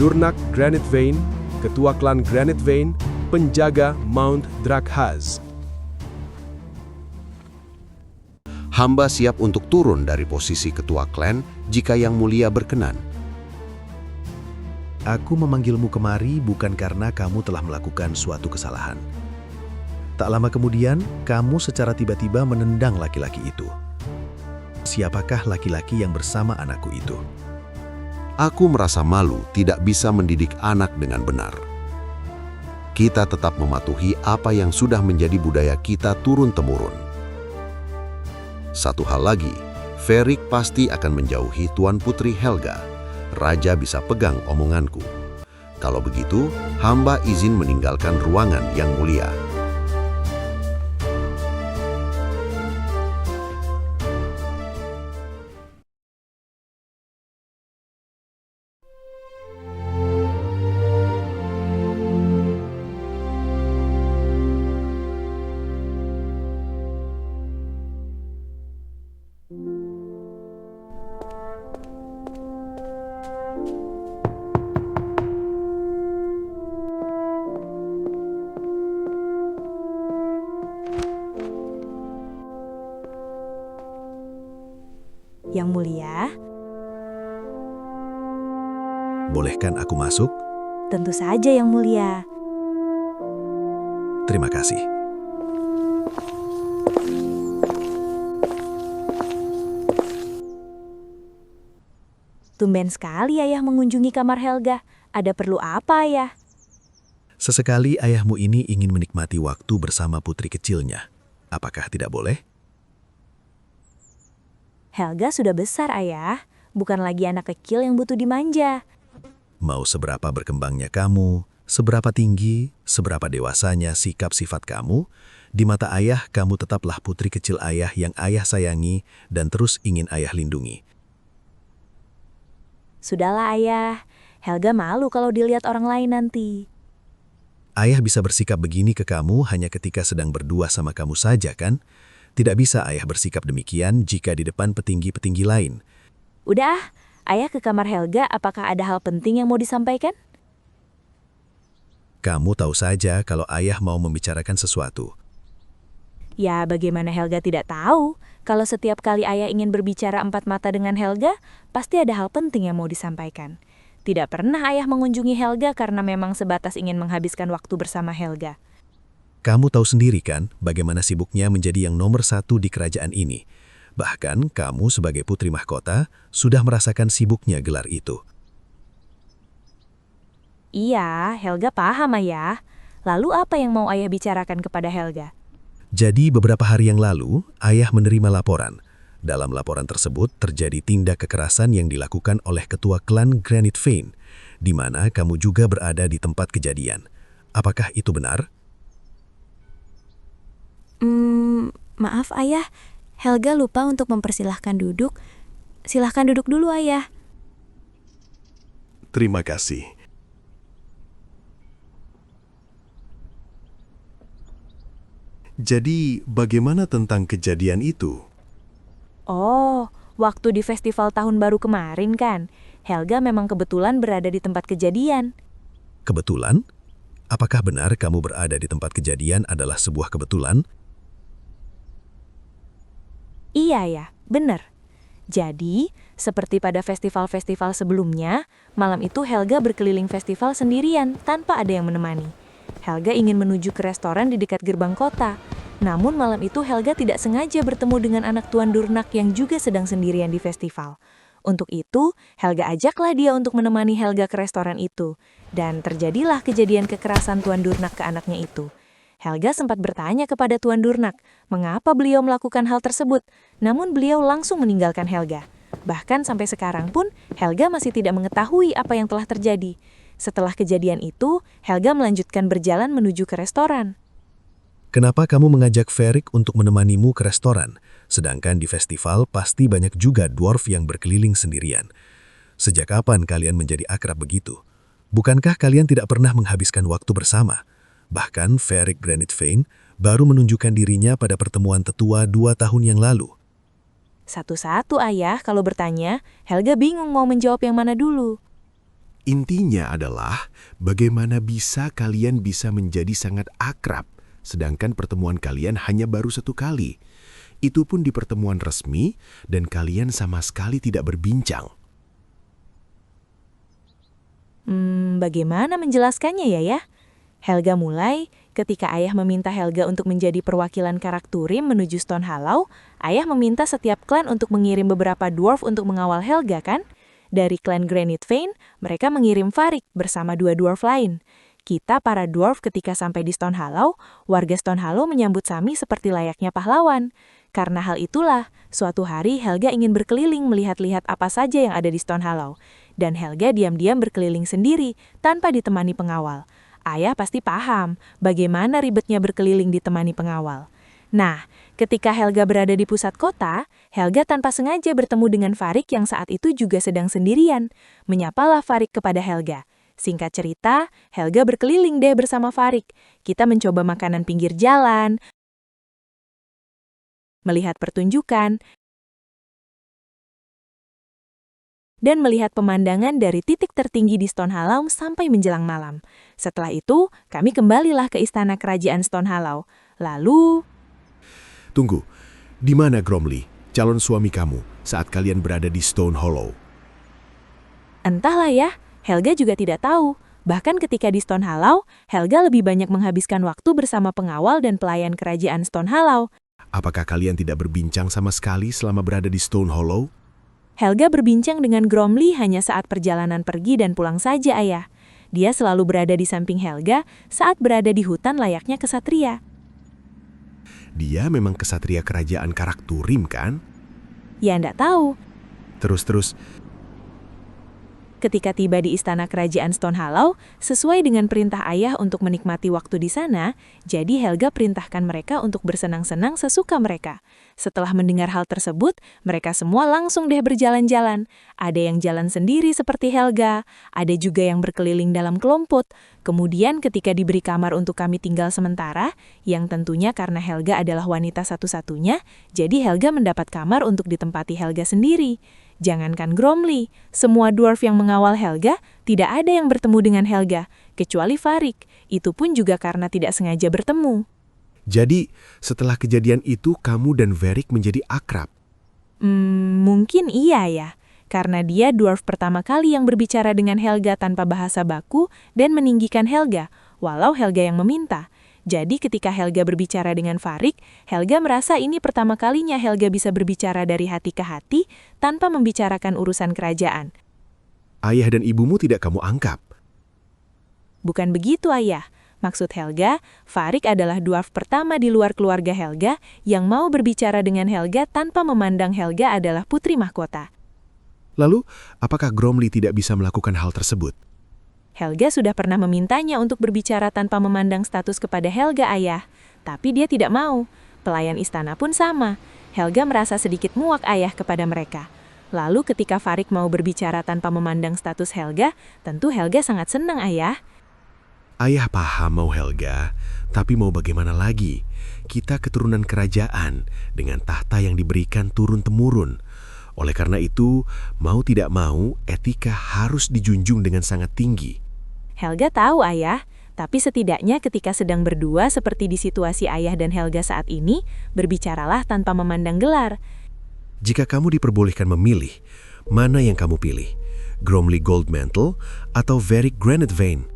Durnak Granite Vein, ketua klan Granite Vein, penjaga Mount Drakhaz. Hamba siap untuk turun dari posisi ketua klan jika Yang Mulia berkenan. Aku memanggilmu kemari bukan karena kamu telah melakukan suatu kesalahan. Tak lama kemudian, kamu secara tiba-tiba menendang laki-laki itu. Siapakah laki-laki yang bersama anakku itu? Aku merasa malu tidak bisa mendidik anak dengan benar. Kita tetap mematuhi apa yang sudah menjadi budaya kita turun-temurun. Satu hal lagi, Ferik pasti akan menjauhi Tuan Putri Helga. Raja bisa pegang omonganku. Kalau begitu, hamba izin meninggalkan ruangan Yang Mulia. Yang Mulia, Bolehkan aku masuk? tentu saja Yang Mulia. Terima kasih. Tumben sekali Ayah mengunjungi kamar Helga. Ada perlu apa, Ayah? Sesekali ayahmu ini ingin menikmati waktu bersama putri kecilnya. Apakah tidak boleh? Helga sudah besar, Ayah. Bukan lagi anak kecil yang butuh dimanja. Mau seberapa berkembangnya kamu, seberapa tinggi, seberapa dewasanya sikap sifat kamu, di mata ayah kamu tetaplah putri kecil ayah yang ayah sayangi dan terus ingin ayah lindungi. Sudahlah, Ayah. Helga malu kalau dilihat orang lain nanti. Ayah bisa bersikap begini ke kamu hanya ketika sedang berdua sama kamu saja, kan? Tidak bisa ayah bersikap demikian jika di depan petinggi-petinggi lain. Udah, Ayah ke kamar Helga. Apakah ada hal penting yang mau disampaikan? Kamu tahu saja kalau ayah mau membicarakan sesuatu. Ya, bagaimana Helga tidak tahu? Kalau setiap kali Ayah ingin berbicara empat mata dengan Helga, pasti ada hal penting yang mau disampaikan. Tidak pernah Ayah mengunjungi Helga karena memang sebatas ingin menghabiskan waktu bersama Helga. Kamu tahu sendiri kan bagaimana sibuknya menjadi yang nomor satu di kerajaan ini. Bahkan kamu sebagai putri mahkota sudah merasakan sibuknya gelar itu. Iya, Helga paham, Ayah. Lalu apa yang mau Ayah bicarakan kepada Helga? Jadi beberapa hari yang lalu, ayah menerima laporan. Dalam laporan tersebut terjadi tindak kekerasan yang dilakukan oleh ketua klan Granite Vein, di mana kamu juga berada di tempat kejadian. Apakah itu benar? Maaf, Ayah. Helga lupa untuk mempersilahkan duduk. Silahkan duduk dulu, Ayah. Terima kasih. Jadi, bagaimana tentang kejadian itu? Oh, waktu di festival tahun baru kemarin kan? Helga memang kebetulan berada di tempat kejadian. Kebetulan? Apakah benar kamu berada di tempat kejadian adalah sebuah kebetulan? Iya ya, benar. Jadi, seperti pada festival-festival sebelumnya, malam itu Helga berkeliling festival sendirian tanpa ada yang menemani. Helga ingin menuju ke restoran di dekat gerbang kota. Namun malam itu Helga tidak sengaja bertemu dengan anak Tuan Durnak yang juga sedang sendirian di festival. Untuk itu, Helga ajaklah dia untuk menemani Helga ke restoran itu. Dan terjadilah kejadian kekerasan Tuan Durnak ke anaknya itu. Helga sempat bertanya kepada Tuan Durnak, mengapa beliau melakukan hal tersebut, namun beliau langsung meninggalkan Helga. Bahkan sampai sekarang pun, Helga masih tidak mengetahui apa yang telah terjadi. Setelah kejadian itu, Helga melanjutkan berjalan menuju ke restoran. Kenapa kamu mengajak Ferik untuk menemanimu ke restoran, sedangkan di festival pasti banyak juga dwarf yang berkeliling sendirian? Sejak kapan kalian menjadi akrab begitu? Bukankah kalian tidak pernah menghabiskan waktu bersama? Bahkan Ferik Granite Vein baru menunjukkan dirinya pada pertemuan tetua 2 tahun yang lalu. Satu-satu, Ayah, kalau bertanya, Helga bingung mau menjawab yang mana dulu. Intinya adalah bagaimana kalian bisa menjadi sangat akrab, sedangkan pertemuan kalian hanya baru 1 kali. Itu pun di pertemuan resmi dan kalian sama sekali tidak berbincang. Bagaimana menjelaskannya ya? Helga mulai, ketika ayah meminta Helga untuk menjadi perwakilan Karakturim menuju Stone Hollow, ayah meminta setiap klan untuk mengirim beberapa dwarf untuk mengawal Helga kan? Dari klan Granite Vein, mereka mengirim Farik bersama 2 dwarf lain. Kita para dwarf ketika sampai di Stone Hollow, warga Stone Hollow menyambut Sami seperti layaknya pahlawan. Karena hal itulah, suatu hari Helga ingin berkeliling melihat-lihat apa saja yang ada di Stone Hollow. Dan Helga diam-diam berkeliling sendiri, tanpa ditemani pengawal. Ayah pasti paham bagaimana ribetnya berkeliling ditemani pengawal. Nah, ketika Helga berada di pusat kota, Helga tanpa sengaja bertemu dengan Farik yang saat itu juga sedang sendirian. Menyapalah Farik kepada Helga. Singkat cerita, Helga berkeliling deh bersama Farik. Kita mencoba makanan pinggir jalan, melihat pertunjukan, dan melihat pemandangan dari titik tertinggi di Stone Hollow sampai menjelang malam. Setelah itu, kami kembalilah ke istana kerajaan Stone Hollow. Lalu... Tunggu, di mana Gromly, calon suami kamu, saat kalian berada di Stone Hollow? Entahlah ya, Helga juga tidak tahu. Bahkan ketika di Stone Hollow, Helga lebih banyak menghabiskan waktu bersama pengawal dan pelayan kerajaan Stone Hollow. Apakah kalian tidak berbincang sama sekali selama berada di Stone Hollow? Helga berbincang dengan Gromly hanya saat perjalanan pergi dan pulang saja, ayah. Dia selalu berada di samping Helga saat berada di hutan layaknya kesatria. Dia memang kesatria kerajaan Karakturim, kan? Ya, ndak tahu. Terus. Ketika tiba di istana kerajaan Stone Hollow, sesuai dengan perintah ayah untuk menikmati waktu di sana, jadi Helga perintahkan mereka untuk bersenang-senang sesuka mereka. Setelah mendengar hal tersebut, mereka semua langsung deh berjalan-jalan. Ada yang jalan sendiri seperti Helga, ada juga yang berkeliling dalam kelompok. Kemudian ketika diberi kamar untuk kami tinggal sementara, yang tentunya karena Helga adalah wanita satu-satunya, jadi Helga mendapat kamar untuk ditempati Helga sendiri. Jangankan Gromly, semua dwarf yang mengawal Helga, tidak ada yang bertemu dengan Helga, kecuali Farik. Itu pun juga karena tidak sengaja bertemu. Jadi, setelah kejadian itu kamu dan Varric menjadi akrab? Mungkin iya ya, karena dia dwarf pertama kali yang berbicara dengan Helga tanpa bahasa baku dan meninggikan Helga, walau Helga yang meminta. Jadi ketika Helga berbicara dengan Farik, Helga merasa ini pertama kalinya Helga bisa berbicara dari hati ke hati tanpa membicarakan urusan kerajaan. Ayah dan ibumu tidak kamu anggap? Bukan begitu, ayah. Maksud Helga, Farik adalah dwarf pertama di luar keluarga Helga yang mau berbicara dengan Helga tanpa memandang Helga adalah putri mahkota. Lalu, apakah Gromly tidak bisa melakukan hal tersebut? Helga sudah pernah memintanya untuk berbicara tanpa memandang status kepada Helga, ayah. Tapi dia tidak mau. Pelayan istana pun sama. Helga merasa sedikit muak ayah kepada mereka. Lalu ketika Farik mau berbicara tanpa memandang status Helga, tentu Helga sangat senang, ayah. Ayah paham mau Helga, tapi mau bagaimana lagi? Kita keturunan kerajaan dengan tahta yang diberikan turun-temurun. Oleh karena itu, mau tidak mau, etika harus dijunjung dengan sangat tinggi. Helga tahu, ayah. Tapi setidaknya ketika sedang berdua seperti di situasi ayah dan Helga saat ini, berbicaralah tanpa memandang gelar. Jika kamu diperbolehkan memilih, mana yang kamu pilih? Gromly Goldmantle atau Varric Granite Vein?